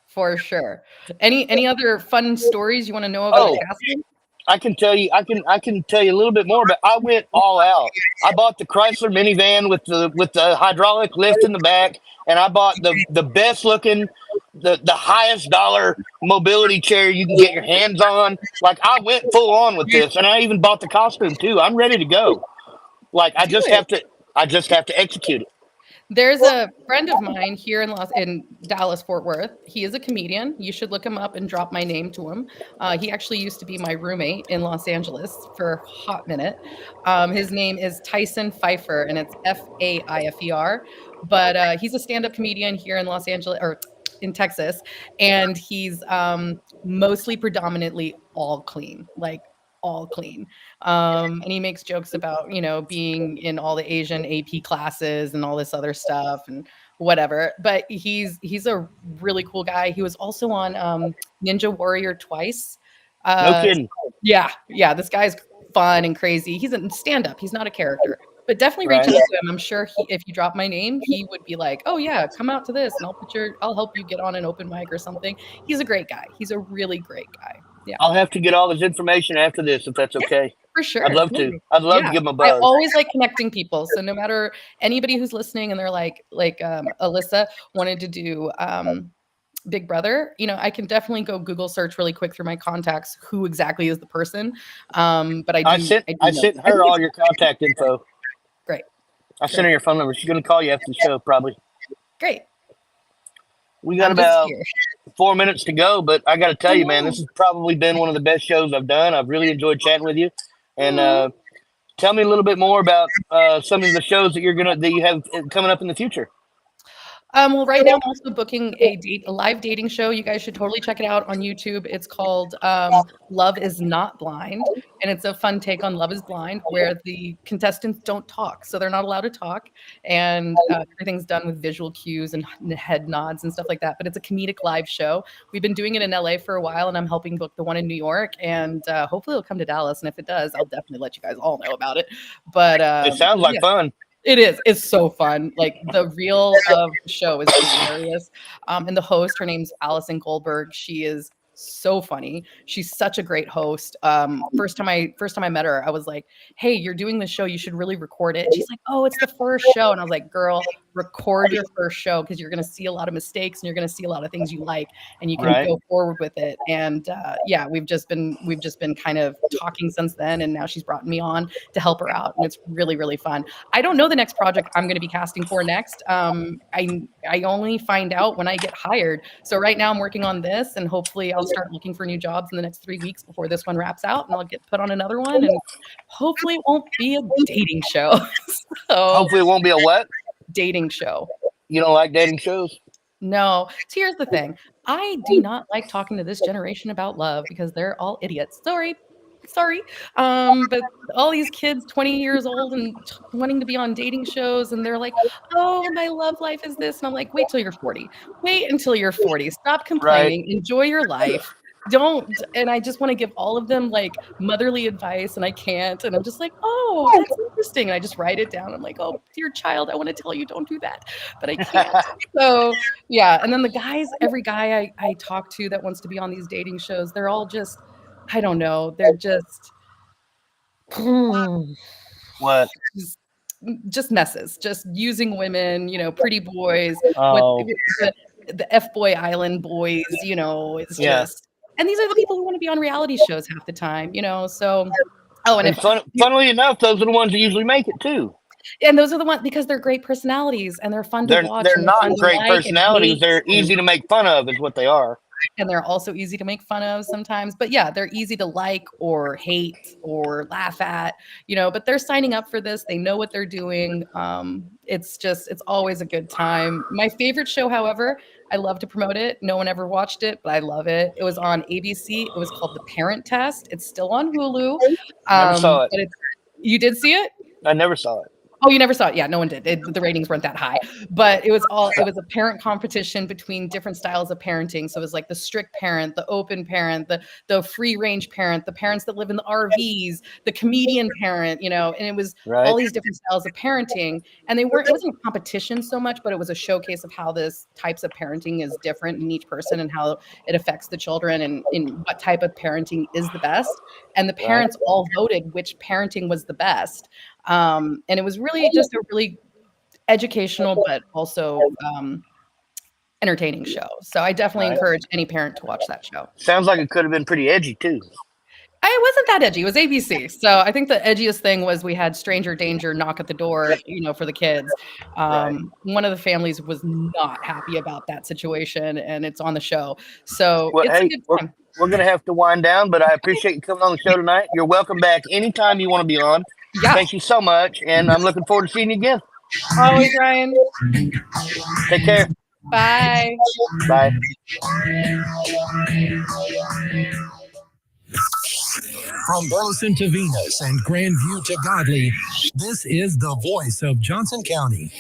For sure. Any other fun stories you want to know about casting? I can tell you a little bit more, but I went all out. I bought the Chrysler minivan with the hydraulic lift in the back, and I bought the best looking, the highest dollar mobility chair you can get your hands on. Like, I went full on with this, and I even bought the costume too. I'm ready to go. Like, I just have to execute it. There's a friend of mine here in Dallas, Fort Worth. He is a comedian. You should look him up and drop my name to him. He actually used to be my roommate in Los Angeles for a hot minute. His name is Tyson Pfeiffer, and it's F-A-I-F-E-R. But he's a stand-up comedian here in Los Angeles, or in Texas, and he's mostly predominantly all clean, like all clean. And he makes jokes about, being in all the Asian AP classes and all this other stuff and whatever. But he's a really cool guy. He was also on Ninja Warrior twice. No kidding. Yeah. This guy's fun and crazy. He's a stand-up. He's not a character. But definitely reach out to him. I'm sure if you drop my name, he would be like, "Oh yeah, come out to this, and I'll help you get on an open mic or something." He's a great guy. He's a really great guy. Yeah. I'll have to get all this information after this, if that's okay. For sure. I'd love to. I'd love to give him a buzz. I always like connecting people. So no matter anybody who's listening and they're like Alyssa wanted to do Big Brother, I can definitely go Google search really quick through my contacts who exactly is the person. But I sent her all your contact info. Great. I sent her your phone number. She's going to call you after the show, probably. Great. We got about 4 minutes to go, but I got to tell you, man, this has probably been one of the best shows I've done. I've really enjoyed chatting with you. And tell me a little bit more about some of the shows that you have coming up in the future. Well, right now I'm also booking a live dating show. You guys should totally check it out on YouTube. It's called Love is Not Blind, and it's a fun take on Love is Blind, where the contestants don't talk, so they're not allowed to talk, and everything's done with visual cues and head nods and stuff like that. But it's a comedic live show. We've been doing it in LA for a while, and I'm helping book the one in New York, and hopefully it'll come to Dallas. And if it does, I'll definitely let you guys all know about it. But It sounds like fun. It is. It's so fun. Like the reel of the show is hilarious. And the host, her name's Allison Goldberg. She is so funny. She's such a great host. First time I met her, I was like, "Hey, you're doing this show. You should really record it." And she's like, "Oh, it's the first show." And I was like, "Girl, record your first show because you're going to see a lot of mistakes and you're going to see a lot of things you like, and you can go forward with it." And yeah, we've just been kind of talking since then, and now she's brought me on to help her out, and it's really, really fun. I don't know the next project I'm going to be casting for next. I only find out when I get hired. So right now I'm working on this, and hopefully I'll start looking for new jobs in the next 3 weeks before this one wraps out, and I'll get put on another one, and hopefully it won't be a dating show. So hopefully it won't be a what? Dating show. You don't like dating shows? No. So here's the thing. I do not like talking to this generation about love because they're all idiots. Sorry. But all these kids 20 years old and wanting to be on dating shows, and they're like, "Oh, my love life is this." And I'm like, wait till you're 40. Wait until you're 40. Stop complaining. Enjoy your life. Don't. And I just want to give all of them like motherly advice, and I can't. And I'm just like, "Oh, that's interesting." And I just write it down. I'm like, "Oh, dear child, I want to tell you don't do that," but I can't. So yeah. And then the guys, every guy I talk to that wants to be on these dating shows, they're all just, I don't know. They're just what? Just messes, just using women, pretty boys, Oh. the F-boy island boys, it's just. And these are the people who want to be on reality shows half the time, so. Oh, and funnily enough, those are the ones that usually make it too. And those are the ones because they're great personalities and they're fun to watch. They're not great personalities. They're easy to make fun of, is what they are. And they're also easy to make fun of sometimes. But yeah, they're easy to like or hate or laugh at, but they're signing up for this. They know what they're doing. It's always a good time. My favorite show, however, I love to promote it. No one ever watched it, but I love it. It was on ABC. It was called The Parent Test. It's still on Hulu. Never saw it. But you did see it? I never saw it. Oh, you never saw it? Yeah, no one did. The ratings weren't that high, but it was a parent competition between different styles of parenting. So it was like the strict parent, the open parent, the free range parent, the parents that live in the RVs, the comedian parent, and it was all these different styles of parenting. And it wasn't a competition so much, but it was a showcase of how this types of parenting is different in each person and how it affects the children and in what type of parenting is the best. And the parents all voted which parenting was the best. And it was really just a really educational, but also entertaining show. So I definitely encourage any parent to watch that show. Sounds like it could have been pretty edgy too. It wasn't that edgy. It was ABC. So I think the edgiest thing was we had stranger danger knock at the door, for the kids. One of the families was not happy about that situation, and it's on the show. So it's a good time. We're going to have to wind down, but I appreciate you coming on the show tonight. You're welcome back anytime you want to be on. Yeah. Thank you so much, and I'm looking forward to seeing you again. Always, Ryan. Take care. Bye. Bye. From Burleson to Venus and Grandview to Godley, this is the voice of Johnson County.